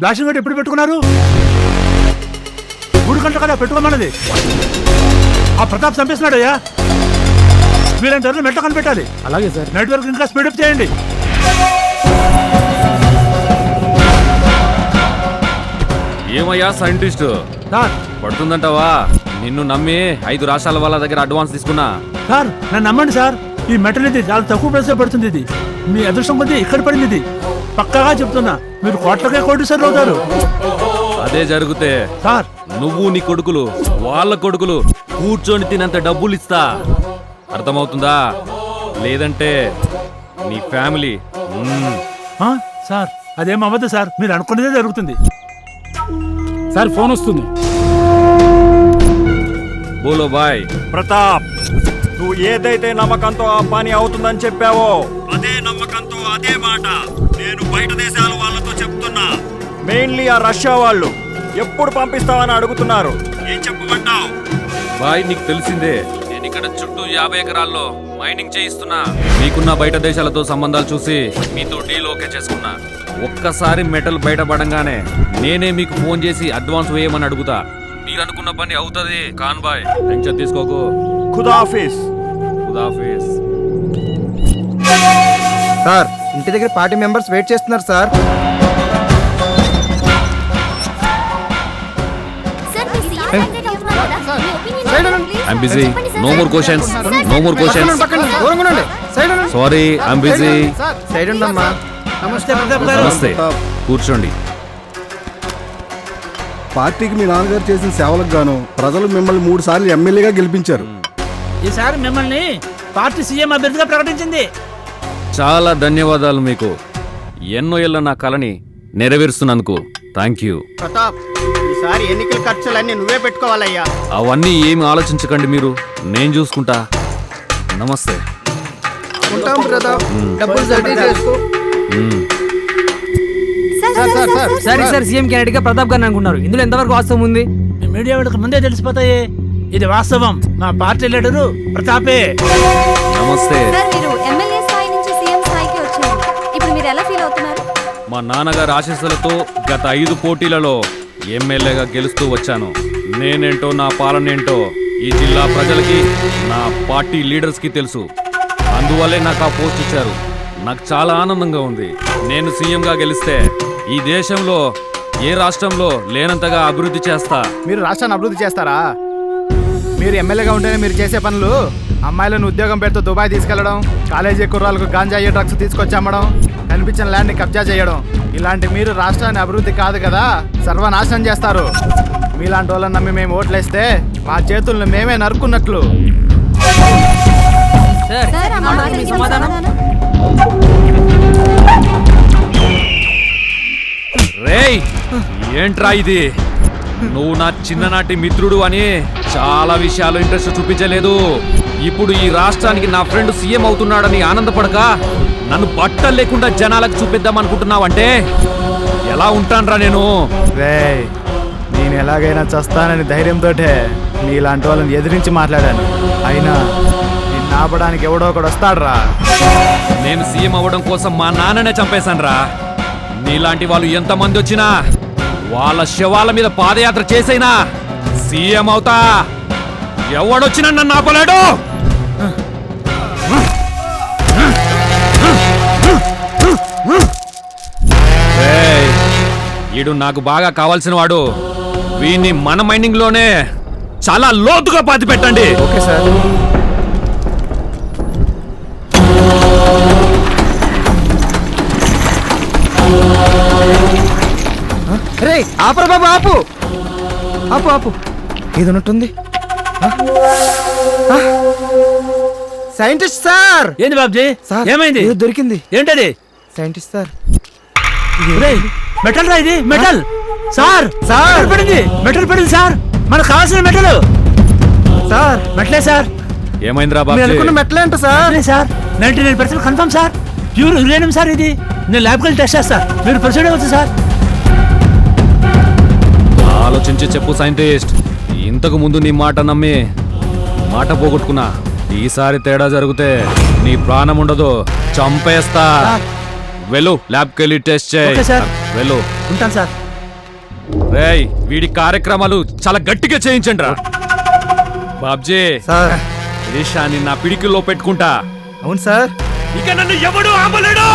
Blasting గట్టి ఎప్పుడు పెట్టుకున్నారు? 3 గంటల కదా పెట్టుకోమన్నది. ఆ ప్రతాప్ చంపేస్తున్నాడయ్యా. వీళ్ళంత మెట్ల కనిపెట్టాలి. అలాగే సార్. నెట్వర్క్ ఇంకా స్పీడప్ చేయండి. ఏమయ్యా సైంటిస్ట్ సార్ పడుతుందంటావా? నిన్ను నమ్మి 5 రాష్ట్రాల వాళ్ళ దగ్గర అడ్వాన్స్ తీసుకున్నా. సార్ నన్ను నమ్మండి సార్. ఈ మెటల్ ఇది చాలా తక్కువ ప్రైస్ పడుతుంది. ఇది మీ అదృష్టం కొద్దీ ఇక్కడ పడింది. ఇది పక్కాగా చెప్తున్నా, మీరు కోట్లకే కోటీశ్వరులు అవుతారు. అదే జరిగితే సార్ నువ్వు నీ కొడుకులు వాళ్ళ కొడుకులు కూర్చొని తినంత డబ్బులు ఇస్తా. అర్థమవుతుందా? లేదంటే నీ ఫ్యామిలీ సార్ అదేం అవ్వదు సార్. మీరు అనుకున్నదే జరుగుతుంది. సార్ ఫోన్ వస్తుంది. బోలో బాయ్. ప్రతాప్, నువ్వు ఏదైతే నమ్మకంతో ఆ పని అవుతుందని చెప్పావో అదే నమ్మకంతో అదే మాట నేను బయట దేశాల వాళ్ళతో చెప్తున్నా. మెయిన్లీ ఆ రష్యా వాళ్ళు ఎప్పుడు పంపిస్తావని అడుగుతున్నారు. ఏం చెప్పమంటావు? బాయ్ నీకు తెలిసిందే, నేను ఇక్కడ చుట్టూ 50 ఎకరాల్లో మైనింగ్ చేయిస్తున్నా. మీకున్న బయట దేశాలతో సంబంధాలు చూసి మీతో డీల్ ఓకే చేసుకున్నా. ఒక్కసారి మెటల్ బయటపడంగానే నేనే మీకు ఫోన్ చేసి అడ్వాన్స్ వేయమని అడుగుతా. మీరు అనుకున్న పని అవుతుంది. కాన్ బాయ్ టెన్షన్ తీసుకోకు. ఖుదాఫీస్. ఖుదాఫీస్. సార్ ఇంటి దగ్గర పార్టీ మెంబర్స్ వెయిట్ చేస్తున్నారు sir. I'm busy. No more questions. No more questions. Sorry, I'm busy. Side ఉండమ్మా. నమస్తే ప్రతాప్ గారు. నమస్తే. కూర్చోండి. పార్టీకి మీ నాన్నగారు చేసిన సేవలకు గాను ప్రజలు మిమ్మల్ని 3 సార్లు ఎమ్మెల్యేగా గెలిపించారు. ఈసారి మిమ్మల్ని పార్టీ సీఎం అభ్యర్థిగా ప్రకటించింది. చాలా ధన్యవాదాలు మీకు. ఎన్నో ఏళ్ళ నా కలని నెరవేరుస్తున్నందుకు థ్యాంక్ యూ. ప్రతాప్, ఈసారి ఎన్నికల ఖర్చులన్నీ నువ్వే పెట్టుకోవాలయ్యా. అవన్నీ ఏమి ఆలోచించకండి మీరు, నేను చూసుకుంటా. నమస్తే. ఉంటాం ప్రతాప్. డబ్బులు రెడీ చేసుకో. సరే సార్, సీఎం క్యాండిడేట్ గా ప్రతాప్ గారిని అనుకున్నారు. ఇందులో ఎంతవరకు వాస్తవం ఉంది? మీడియా వాళ్ళకి ముందే తెలిసిపోతాయి. ఇది వాస్తవం. మా పార్టీ లీడరు ప్రతాపే. నమస్తే. మీరు ఎమ్మెల్యే స్థాయి నుంచి సీఎం స్థాయికి వచ్చారు. ఇప్పుడు మీరు ఎలా ఫీల్ అవుతున్నారు? మా నాన్నగారి ఆశీస్సులతో గత 5 పోటీలలో ఎమ్మెల్యేగా గెలుస్తూ వచ్చాను. నేనేంటో నా పాలనేంటో ఈ జిల్లా ప్రజలకి, నా పార్టీ లీడర్స్ కి తెలుసు. అందువల్లే నాకు ఆ పోస్ట్ ఇచ్చారు. నాకు చాలా ఆనందంగా ఉంది. నేను సీఎంగా గెలిస్తే ఈ దేశంలో ఏ రాష్ట్రంలో లేనంతగా అభివృద్ధి చేస్తా. మీరు రాష్ట్రాన్ని అభివృద్ధి చేస్తారా? మీరు ఎమ్మెల్యేగా ఉంటేనే మీరు చేసే పనులు అమ్మాయిలను ఉద్యోగం పేరుతో దుబాయ్ తీసుకెళ్లడం, కాలేజీ కుర్రాలకు గాంజాయి డ్రగ్స్ తీసుకొచ్చి అమ్మడం, కనిపించిన ల్యాండ్ని కబ్జా చేయడం, ఇలాంటి మీరు రాష్ట్రాన్ని అభివృద్ధి కాదు కదా సర్వనాశనం చేస్తారు. మీలాంటి వాళ్ళని నమ్మి మేము ఓట్లేస్తే మా చేతులను మేమే నరుక్కున్నట్లు. సమాధానం. రేయ్, ఏంట్రా ఇది? నువ్వు నా చిన్ననాటి మిత్రుడు అని చాలా విషయాలు ఇంట్రెస్ట్ చూపించలేదు. ఇప్పుడు ఈ రాష్ట్రానికి నా ఫ్రెండ్ సీఎం అవుతున్నాడని ఆనందపడక నన్ను బట్టలు లేకుండా జనాలకు చూపిద్దాం అనుకుంటున్నావంటే ఎలా ఉంటానరా నేను? నేను ఎలాగైనా చస్తానని ధైర్యంతో నీలాంటి వాళ్ళని ఎదిరించి మాట్లాడాను. అయినా నిన్ను ఆపడానికి ఎవడో ఒకడు వస్తాడురా. నేను సీఎం అవ్వడం కోసం మా నాన్ననే చంపేశానురా. నీలాంటి వాళ్ళు ఎంతమంది వచ్చినా వాళ్ళ శవాల మీద పాదయాత్ర చేసైనా సీఎం అవుతా. ఎవడొచ్చినా నన్ను ఆపలేడు. ఈడు నాకు బాగా కావాల్సిన వాడు. వీడిని మన మైనింగ్ లోనే చాలా లోతుగా పాతి పెట్టండి. Okay sir. రే ఆపరా బాబు, ఆపు ఆపు ఆపు. ఇది ఉన్నట్టుంది. Scientist sir. ఏంది బాబ్జీ? సార్ ఏమైంది? ఏదో దొరికింది. ఏంటది? Scientist sir. మెటల్ రా ఇది. Metal sir. సార్ పడింది. మెటల్ పడింది సార్. మనకు కావాల్సిన మెటల్ సార్. మెటలే సార్. ఏమైందిరా మీరు అనుకున్న బాబు? మెట్లే అంట sir. Sir 99% confirm sir. Pure uranium sir. ఇది నేను ల్యాబ్కి వెళ్ళి టెస్ట్ చేస్తా. మీరు ప్రొసీడ్ అవ్వచ్చు సార్. ఆలోచించి చెప్పు సైంటిస్ట్. ఇంతకు ముందు నీ మాట నమ్మి మాట పోగొట్టుకున్నా. ఈసారి తేడా జరిగితే నీ ప్రాణం ఉండదు, చంపేస్తా. వెళ్ళు, ల్యాబ్కి వెళ్ళి టెస్ట్ చేయి. Okay sir. వెళ్ళు. ఉంటాను సార్. రేయ్ వీడి కార్యక్రమాలు చాలా గట్టిగా చేయించండి రా బాబ్జీ సార్ దేశాన్ని నా పిడికిల్లో పెట్టుకుంటా అవును సార్ ఇక నన్ను ఎవడు ఆపలేడు